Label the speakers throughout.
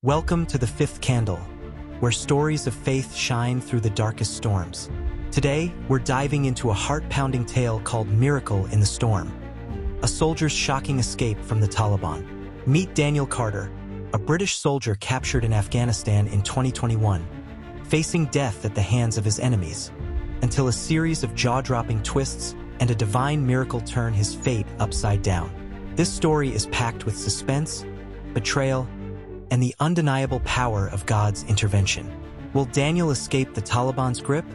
Speaker 1: Welcome to the Fifth Candle, where stories of faith shine through the darkest storms. Today, we're diving into a heart-pounding tale called Miracle in the Storm, a soldier's shocking escape from the Taliban. Meet Daniel Carter, a British soldier captured in Afghanistan in 2021, facing death at the hands of his enemies, until a series of jaw-dropping twists and a divine miracle turn his fate upside down. This story is packed with suspense, betrayal, and the undeniable power of God's intervention. Will Daniel escape the Taliban's grip,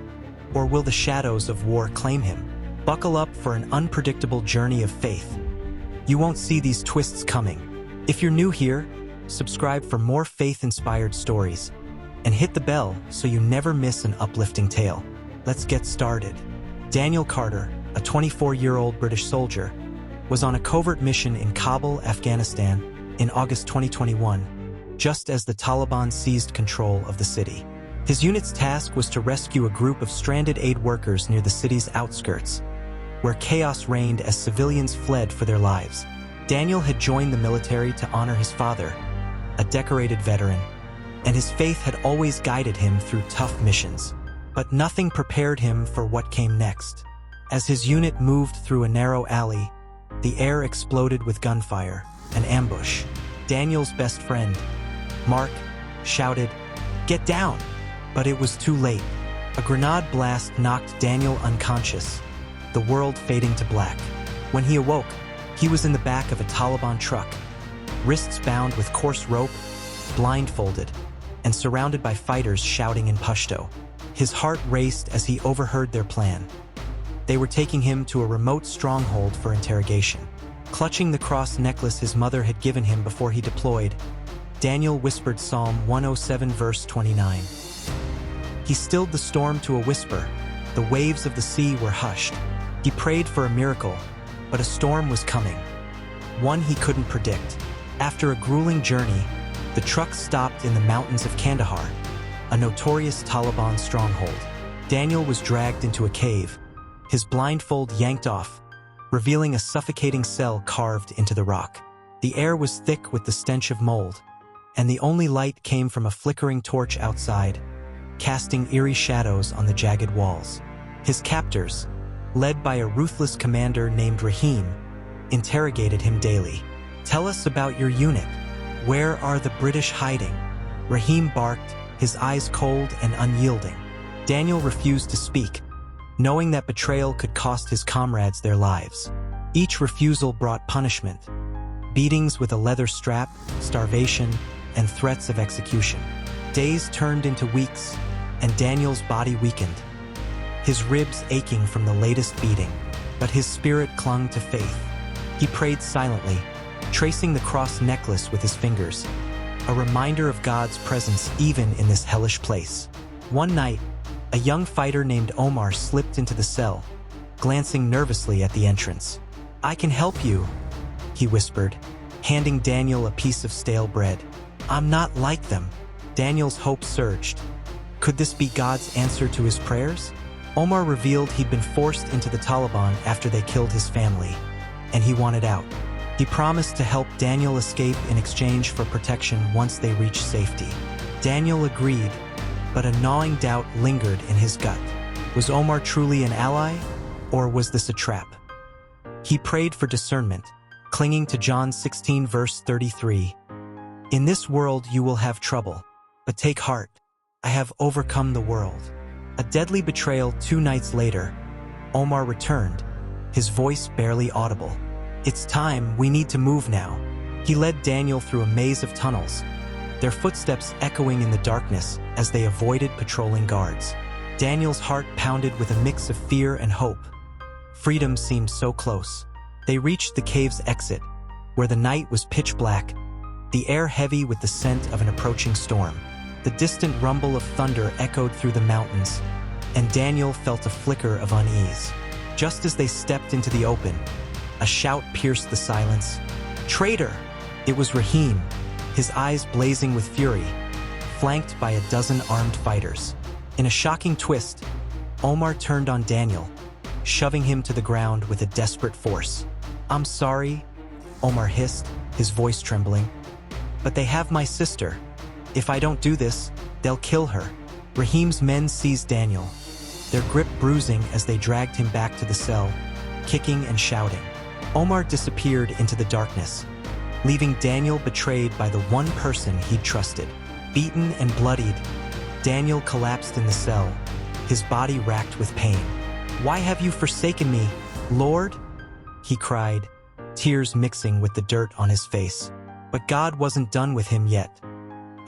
Speaker 1: or will the shadows of war claim him? Buckle up for an unpredictable journey of faith. You won't see these twists coming. If you're new here, subscribe for more faith-inspired stories, and hit the bell so you never miss an uplifting tale. Let's get started. Daniel Carter, a 24-year-old British soldier, was on a covert mission in Kabul, Afghanistan, in August 2021, just as the Taliban seized control of the city. His unit's task was to rescue a group of stranded aid workers near the city's outskirts, where chaos reigned as civilians fled for their lives. Daniel had joined the military to honor his father, a decorated veteran, and his faith had always guided him through tough missions. But nothing prepared him for what came next. As his unit moved through a narrow alley, the air exploded with gunfire, an ambush. Daniel's best friend, Mark, shouted, "Get down!" But it was too late. A grenade blast knocked Daniel unconscious, the world fading to black. When he awoke, he was in the back of a Taliban truck, wrists bound with coarse rope, blindfolded, and surrounded by fighters shouting in Pashto. His heart raced as he overheard their plan. They were taking him to a remote stronghold for interrogation. Clutching the cross necklace his mother had given him before he deployed, Daniel whispered Psalm 107 verse 29. He stilled the storm to a whisper. The waves of the sea were hushed. He prayed for a miracle, but a storm was coming, one he couldn't predict. After a grueling journey, the truck stopped in the mountains of Kandahar, a notorious Taliban stronghold. Daniel was dragged into a cave, his blindfold yanked off, revealing a suffocating cell carved into the rock. The air was thick with the stench of mold, and the only light came from a flickering torch outside, casting eerie shadows on the jagged walls. His captors, led by a ruthless commander named Rahim, interrogated him daily. "Tell us about your unit. Where are the British hiding?" Rahim barked, his eyes cold and unyielding. Daniel refused to speak, knowing that betrayal could cost his comrades their lives. Each refusal brought punishment: beatings with a leather strap, starvation, and threats of execution. Days turned into weeks, and Daniel's body weakened, his ribs aching from the latest beating. But his spirit clung to faith. He prayed silently, tracing the cross necklace with his fingers, a reminder of God's presence even in this hellish place. One night, a young fighter named Omar slipped into the cell, glancing nervously at the entrance. "I can help you," he whispered, handing Daniel a piece of stale bread. "I'm not like them." Daniel's hope surged. Could this be God's answer to his prayers? Omar revealed he'd been forced into the Taliban after they killed his family, and he wanted out. He promised to help Daniel escape in exchange for protection once they reached safety. Daniel agreed, but a gnawing doubt lingered in his gut. Was Omar truly an ally, or was this a trap? He prayed for discernment, clinging to John 16 verse 33. "In this world you will have trouble, but take heart, I have overcome the world." A deadly betrayal 2 nights later, Omar returned, his voice barely audible. "It's time, we need to move now." He led Daniel through a maze of tunnels, their footsteps echoing in the darkness as they avoided patrolling guards. Daniel's heart pounded with a mix of fear and hope. Freedom seemed so close. They reached the cave's exit, where the night was pitch black, the air heavy with the scent of an approaching storm. The distant rumble of thunder echoed through the mountains, and Daniel felt a flicker of unease. Just as they stepped into the open, a shout pierced the silence. "Traitor!" It was Rahim, his eyes blazing with fury, flanked by a dozen armed fighters. In a shocking twist, Omar turned on Daniel, shoving him to the ground with a desperate force. "I'm sorry," Omar hissed, his voice trembling, "but they have my sister. "If I don't do this, they'll kill her." Rahim's men seized Daniel, their grip bruising as they dragged him back to the cell, kicking and shouting. Omar disappeared into the darkness, leaving Daniel betrayed by the one person he'd trusted. Beaten and bloodied, Daniel collapsed in the cell, his body racked with pain. "Why have you forsaken me, Lord?" he cried, tears mixing with the dirt on his face. But God wasn't done with him yet.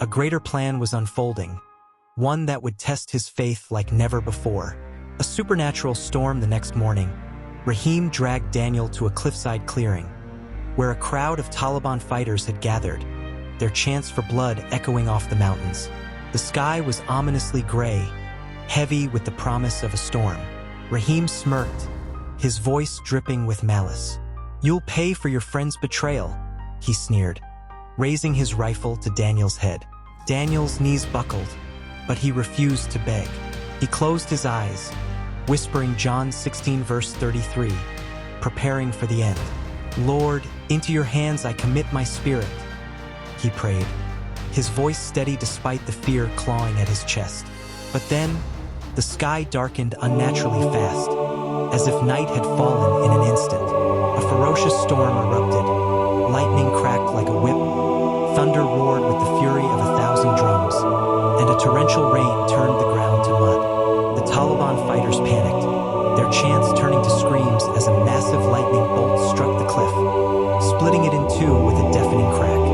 Speaker 1: A greater plan was unfolding, one that would test his faith like never before. A supernatural storm the next morning, Rahim dragged Daniel to a cliffside clearing, where a crowd of Taliban fighters had gathered, their chants for blood echoing off the mountains. The sky was ominously gray, heavy with the promise of a storm. Rahim smirked, his voice dripping with malice. "You'll pay for your friend's betrayal," he sneered, raising his rifle to Daniel's head. Daniel's knees buckled, but he refused to beg. He closed his eyes, whispering John 16 verse 33, preparing for the end. "Lord, into your hands I commit my spirit," he prayed, his voice steady despite the fear clawing at his chest. But then, the sky darkened unnaturally fast, as if night had fallen in an instant. A ferocious storm erupted, lightning cracked like a whip, thunder roared with the fury of 1,000 drums, and a torrential rain turned the ground to mud. The Taliban fighters panicked, their chants turning to screams as a massive lightning bolt struck the cliff, splitting it in two with a deafening crack.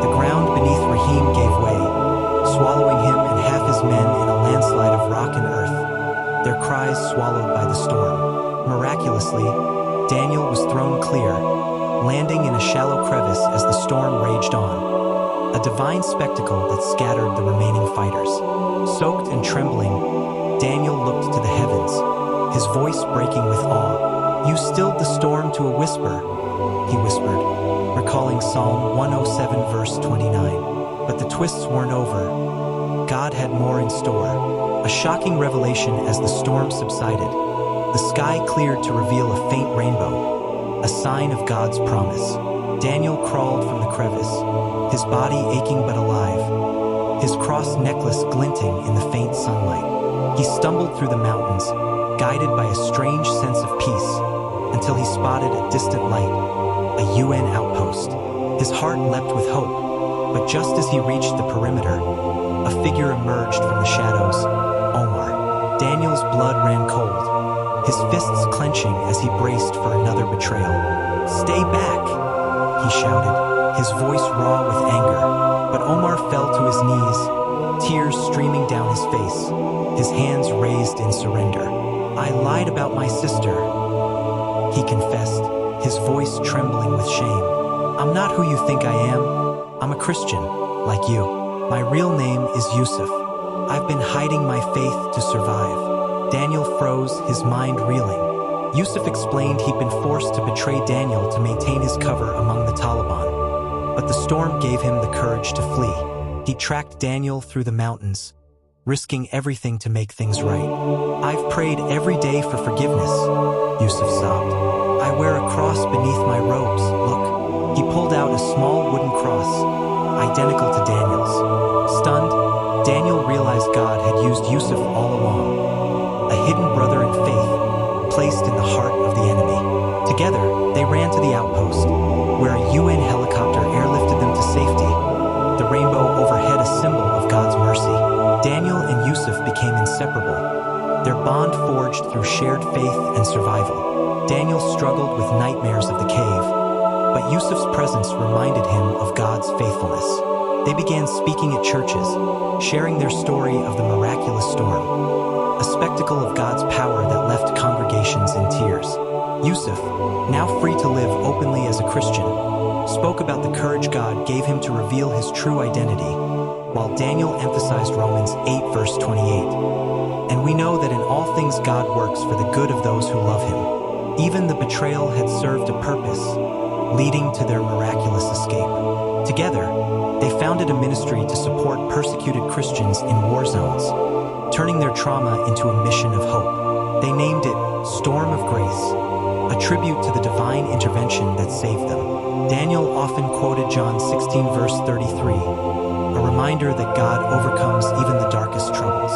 Speaker 1: The ground beneath Rahim gave way, swallowing him and half his men in a landslide of rock and earth, their cries swallowed by the storm. Miraculously, Daniel was thrown clear, landing in a shallow crevice as the storm raged on, a divine spectacle that scattered the remaining fighters. Soaked and trembling, Daniel looked to the heavens, his voice breaking with awe. "You stilled the storm to a whisper," he whispered, recalling Psalm 107 verse 29. But the twists weren't over. God had more in store. A shocking revelation as the storm subsided. The sky cleared to reveal a faint rainbow, a sign of God's promise. Daniel crawled from the crevice, his body aching but alive, his cross necklace glinting in the faint sunlight. He stumbled through the mountains, guided by a strange sense of peace, until he spotted a distant light, a UN outpost. His heart leapt with hope, but just as he reached the perimeter, a figure emerged from the shadows, Omar. Daniel's blood ran cold, his fists clenching as he braced for another betrayal. "Stay back," he shouted, his voice raw with anger. But Omar fell to his knees, tears streaming down his face, his hands raised in surrender. "I lied about my sister," he confessed, his voice trembling with shame. "I'm not who you think I am. I'm a Christian, like you. My real name is Yusuf. I've been hiding my faith to survive." Daniel froze, his mind reeling. Yusuf explained he'd been forced to betray Daniel to maintain his cover among the Taliban. But the storm gave him the courage to flee. He tracked Daniel through the mountains, risking everything to make things right. "I've prayed every day for forgiveness," Yusuf sobbed. "I wear a cross beneath my robes, look." He pulled out a small wooden cross, identical to Daniel's. Stunned, Daniel realized God had used Yusuf all along, a hidden brother in faith, placed in the heart of the enemy. Together, they ran to the outpost, where a UN helicopter airlifted them to safety, the rainbow overhead a symbol of God's mercy. Daniel and Yusuf became inseparable, their bond forged through shared faith and survival. Daniel struggled with nightmares of the cave, but Yusuf's presence reminded him of God's faithfulness. They began speaking at churches, sharing their story of the miraculous storm, a spectacle of God's power that left congregations in tears. Yusuf, now free to live openly as a Christian, spoke about the courage God gave him to reveal his true identity, while Daniel emphasized Romans 8 verse 28. "And we know that in all things God works for the good of those who love him." Even the betrayal had served a purpose, leading to their miraculous escape. Together, they founded a ministry to support persecuted Christians in war zones, turning their trauma into a mission of hope. They named it Storm of Grace, a tribute to the divine intervention that saved them. Daniel often quoted John 16 verse 33, a reminder that God overcomes even the darkest troubles.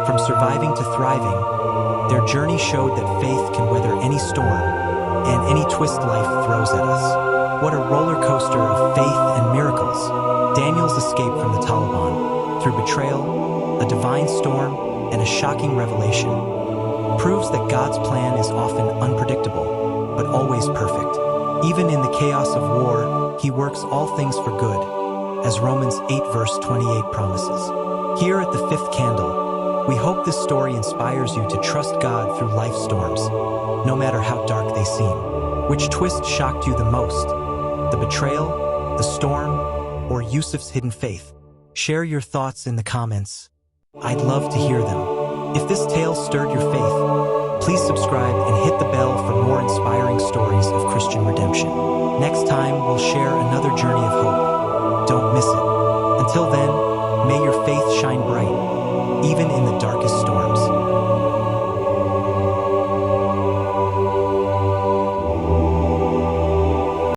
Speaker 1: From surviving to thriving, their journey showed that faith can weather any storm and any twist life throws at us. What a roller coaster of faith and miracles. Daniel's escape from the Taliban, through betrayal, a divine storm, and a shocking revelation, proves that God's plan is often unpredictable, but always perfect. Even in the chaos of war, He works all things for good, as Romans 8 verse 28 promises. Here at the fifth candle, we hope this story inspires you to trust God through life's storms, no matter how dark they seem. Which twist shocked you the most? The betrayal, the storm, or Yusuf's hidden faith? Share your thoughts in the comments. I'd love to hear them. If this tale stirred your faith, please subscribe and hit the bell for more inspiring stories of Christian redemption. Next time, we'll share another journey of hope. Don't miss it. Until then, may your faith shine bright